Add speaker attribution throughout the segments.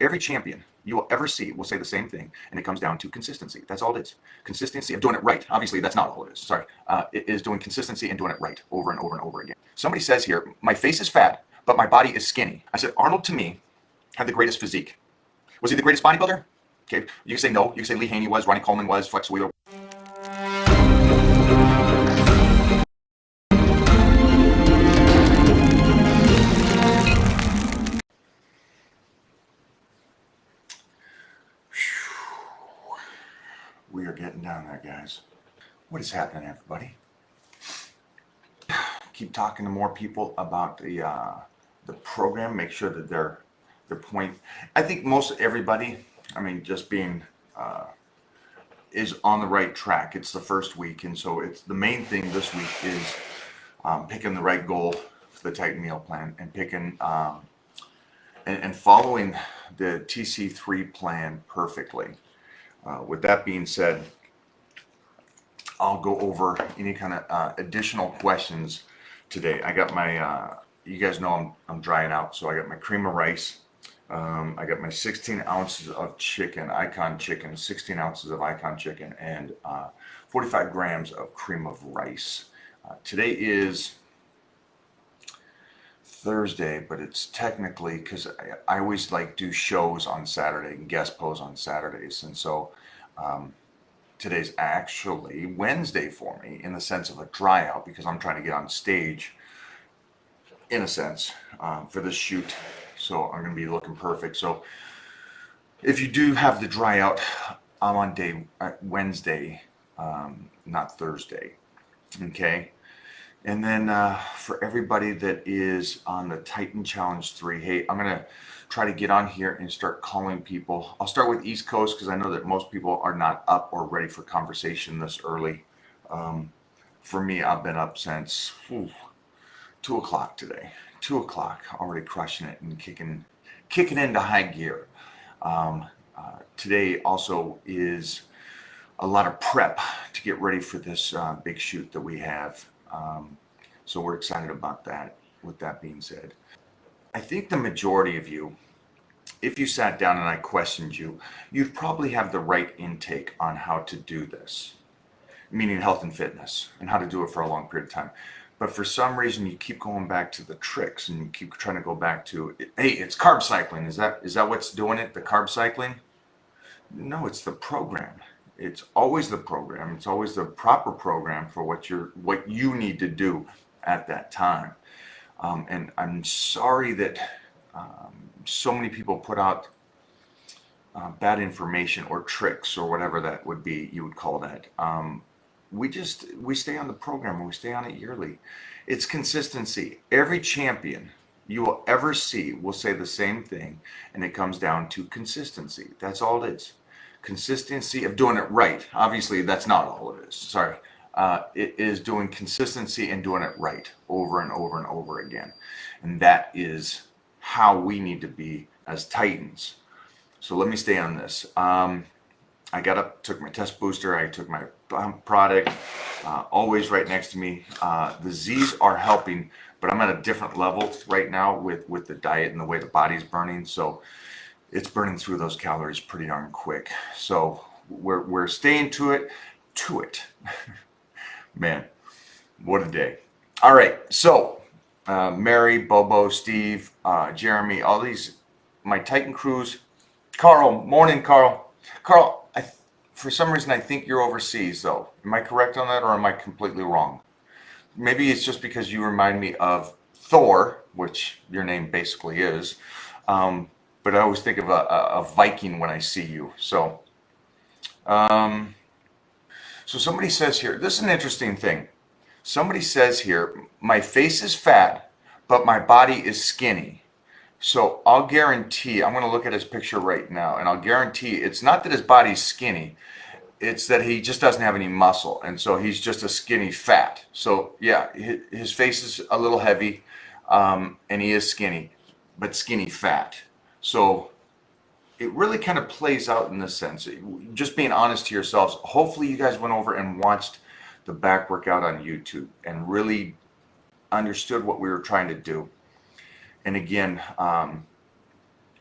Speaker 1: Every champion you will ever see will say the same thing, and it comes down to consistency. That's all it is. Consistency of doing it right. Obviously, that's not all it is. Sorry. It is doing consistency and doing it right over and over and over again. Somebody says here, my face is fat, but my body is skinny. I said, Arnold to me had the greatest physique. Was he the greatest bodybuilder? Okay, you can say no. You can say Lee Haney was, Ronnie Coleman was, Flex Wheeler. We are getting down there, guys. What is happening, everybody? Keep talking to more people about the program. Make sure that their point. I think most everybody, I mean, just being is on the right track. It's the first week, and so it's the main thing this week is picking the right goal for the Titan meal plan and picking and following the TC3 plan perfectly. With that being said, I'll go over any kind of additional questions today. I got my, you guys know I'm drying out, so I got my cream of rice. I got my 16 ounces of chicken, Icon chicken, 16 ounces of Icon chicken, and 45 grams of cream of rice. Today is Thursday, but it's technically because I always like do shows on Saturday and guest pose on Saturdays, and so today's actually Wednesday for me in the sense of a dry out because I'm trying to get on stage in a sense for this shoot, so I'm going to be looking perfect. So if you do have the dry out, I'm on Wednesday, not Thursday. Okay. And then for everybody that is on the Titan Challenge 3, hey, I'm going to try to get on here and start calling people. I'll start with East Coast because I know that most people are not up or ready for conversation this early. For me, I've been up since 2 o'clock today. 2 o'clock, already crushing it and kicking into high gear. Today also is a lot of prep to get ready for this big shoot that we have. So we're excited about that. With that being said, I think the majority of you, if you sat down and I questioned you, you'd probably have the right intake on how to do this, meaning health and fitness, and how to do it for a long period of time. But for some reason, you keep going back to the tricks, and you keep trying to go back to, hey, it's carb cycling. Is that what's doing it? The carb cycling? No, it's the program. It's always the program. It's always the proper program for what you need to do at that time. And I'm sorry that so many people put out bad information or tricks or whatever that would be, you would call that. We stay on the program and we stay on it yearly. It's consistency. Every champion you will ever see will say the same thing, and it comes down to consistency. That's all it is. Consistency of doing it right. Obviously, that's not all it is. Sorry. It is doing consistency and doing it right over and over and over again. And that is how we need to be as Titans. So let me stay on this. I got up, took my test booster, I took my product, always right next to me. The Z's are helping, but I'm at a different level right now with the diet and the way the body's burning. So it's burning through those calories pretty darn quick. So we're staying to it. Man, what a day. All right, so Mary, Bobo, Steve, Jeremy, all these, my Titan crews. Carl, morning, Carl. Carl, for some reason, I think you're overseas, though. Am I correct on that, or am I completely wrong? Maybe it's just because you remind me of Thor, which your name basically is. But I always think of a Viking when I see you. So, so somebody says here, this is an interesting thing. Somebody says here, my face is fat, but my body is skinny. So I'll guarantee, I'm going to look at his picture right now, and I'll guarantee it's not that his body's skinny, it's that he just doesn't have any muscle, and so he's just a skinny fat. So yeah, his face is a little heavy, and he is skinny, but skinny fat. So it really kind of plays out in this sense. Just being honest to yourselves, hopefully you guys went over and watched the back workout on YouTube and really understood what we were trying to do. And again,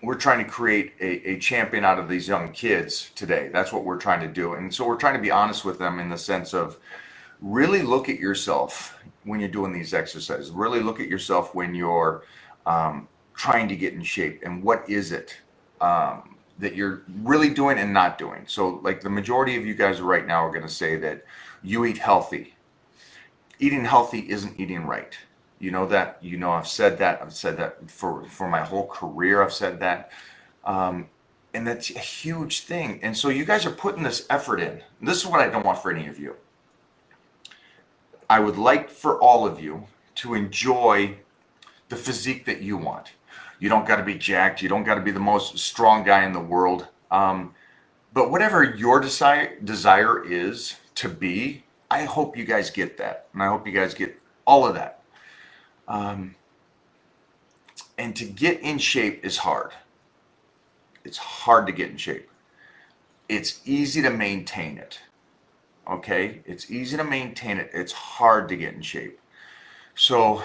Speaker 1: we're trying to create a champion out of these young kids today. That's what we're trying to do. And so we're trying to be honest with them in the sense of really look at yourself when you're doing these exercises. Really look at yourself when you're trying to get in shape, and what is it that you're really doing and not doing. So like the majority of you guys right now are going to say that you eat healthy. Eating healthy isn't eating right. You know that. You know, I've said that. I've said that for my whole career. I've said that. And that's a huge thing. And so you guys are putting this effort in. And this is what I don't want for any of you. I would like for all of you to enjoy the physique that you want. You don't got to be jacked. You don't got to be the most strong guy in the world. But whatever your desire is to be, I hope you guys get that. And I hope you guys get all of that. And to get in shape is hard. It's hard to get in shape. It's easy to maintain it. Okay? It's easy to maintain it. It's hard to get in shape. So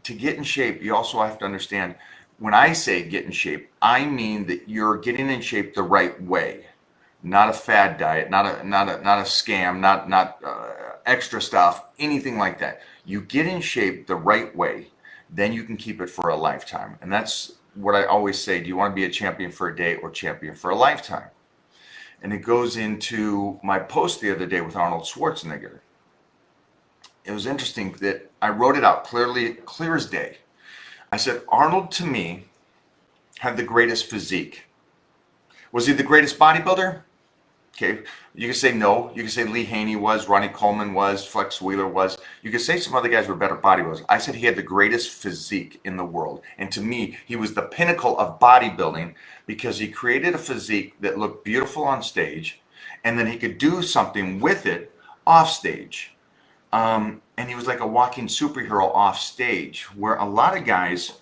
Speaker 1: to get in shape, you also have to understand, when I say get in shape, I mean that you're getting in shape the right way. Not a fad diet, not a scam, not extra stuff, anything like that. You get in shape the right way, then you can keep it for a lifetime. And that's what I always say. Do you want to be a champion for a day or champion for a lifetime? And it goes into my post the other day with Arnold Schwarzenegger. It was interesting that I wrote it out clear as day. I said, Arnold to me had the greatest physique. Was he the greatest bodybuilder? Okay, you can say no. You can say Lee Haney was, Ronnie Coleman was, Flex Wheeler was. You can say some other guys were better bodybuilders. I said he had the greatest physique in the world. And to me, he was the pinnacle of bodybuilding because he created a physique that looked beautiful on stage, and then he could do something with it off stage. And he was like a walking superhero off stage, where a lot of guys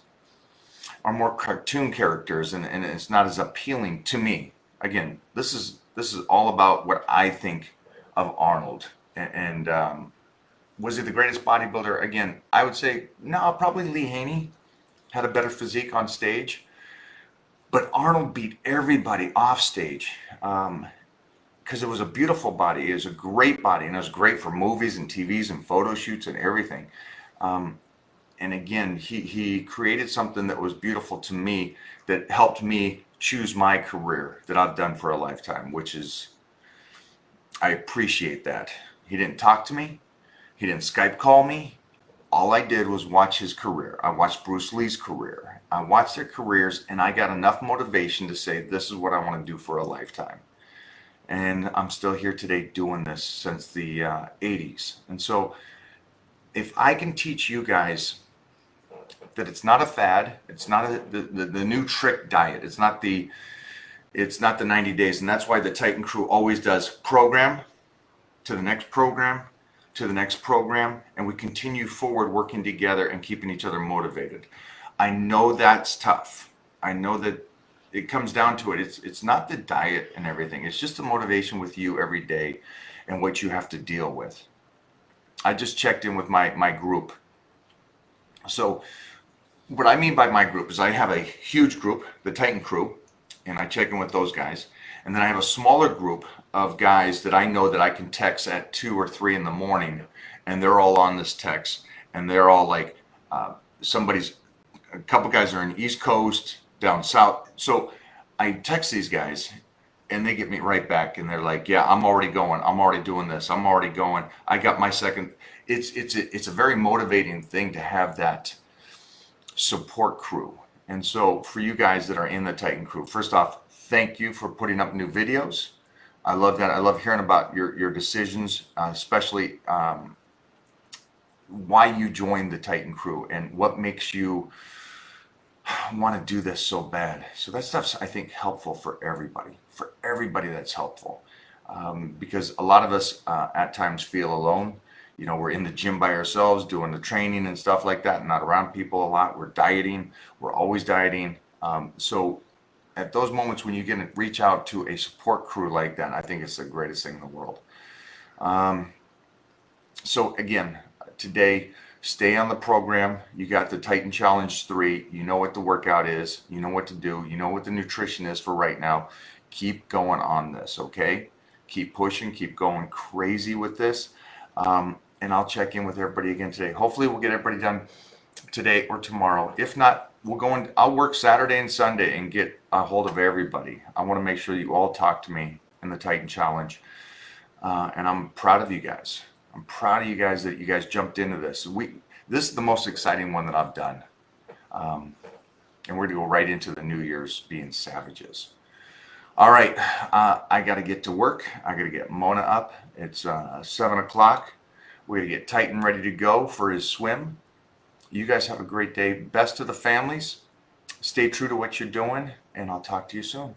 Speaker 1: are more cartoon characters, and it's not as appealing to me. Again, this is all about what I think of Arnold. And was he the greatest bodybuilder? Again, I would say no, probably Lee Haney had a better physique on stage. But Arnold beat everybody off stage because it was a beautiful body. It was a great body, and it was great for movies and TVs and photo shoots and everything. And again, he created something that was beautiful to me, that helped me choose my career that I've done for a lifetime, which is, I appreciate that. He didn't talk to me. He didn't Skype call me. All I did was watch his career. I watched Bruce Lee's career. I watched their careers, and I got enough motivation to say, this is what I want to do for a lifetime. And I'm still here today doing this since the 80s. And so if I can teach you guys that it's not a fad, it's not the new trick diet, it's not the 90 days, and that's why the Titan Crew always does program to the next program to the next program, and we continue forward working together and keeping each other motivated. I know that's tough. I know that it comes down to it. It's not the diet and everything. It's just the motivation with you every day and what you have to deal with. I just checked in with my group. So what I mean by my group is I have a huge group, the Titan Crew, and I check in with those guys. And then I have a smaller group of guys that I know that I can text at 2 or 3 in the morning, and they're all on this text, and they're all like, a couple guys are in East Coast, down south. So I text these guys, and they get me right back, and they're like, yeah, I'm already going. I'm already doing this. I'm already going. I got my second. It's a very motivating thing to have that support crew. And so for you guys that are in the Titan Crew, first off, thank you for putting up new videos. I love that. I love hearing about your decisions, especially why you joined the Titan Crew and what makes you want to do this so bad. So that stuff's, I think, helpful for everybody that's helpful, because a lot of us at times feel alone. You know, we're in the gym by ourselves doing the training and stuff like that, not around people a lot. We're dieting. We're always dieting. So at those moments when you get to reach out to a support crew like that, I think it's the greatest thing in the world. So again, today, Stay on the program. You got the Titan Challenge 3. You know what the workout is. You know what to do. You know what the nutrition is for right now. Keep going on this, okay? Keep pushing. Keep going crazy with this. And I'll check in with everybody again today. Hopefully we'll get everybody done today or tomorrow. If not, I'll work Saturday and Sunday and get a hold of everybody. I want to make sure you all talk to me in the Titan Challenge. And I'm proud of you guys. I'm proud of you guys that you guys jumped into this. This is the most exciting one that I've done. And we're going to go right into the New Year's being savages. All right. I got to get to work. I got to get Mona up. It's 7 o'clock. We're going to get Titan ready to go for his swim. You guys have a great day. Best to the families. Stay true to what you're doing, and I'll talk to you soon.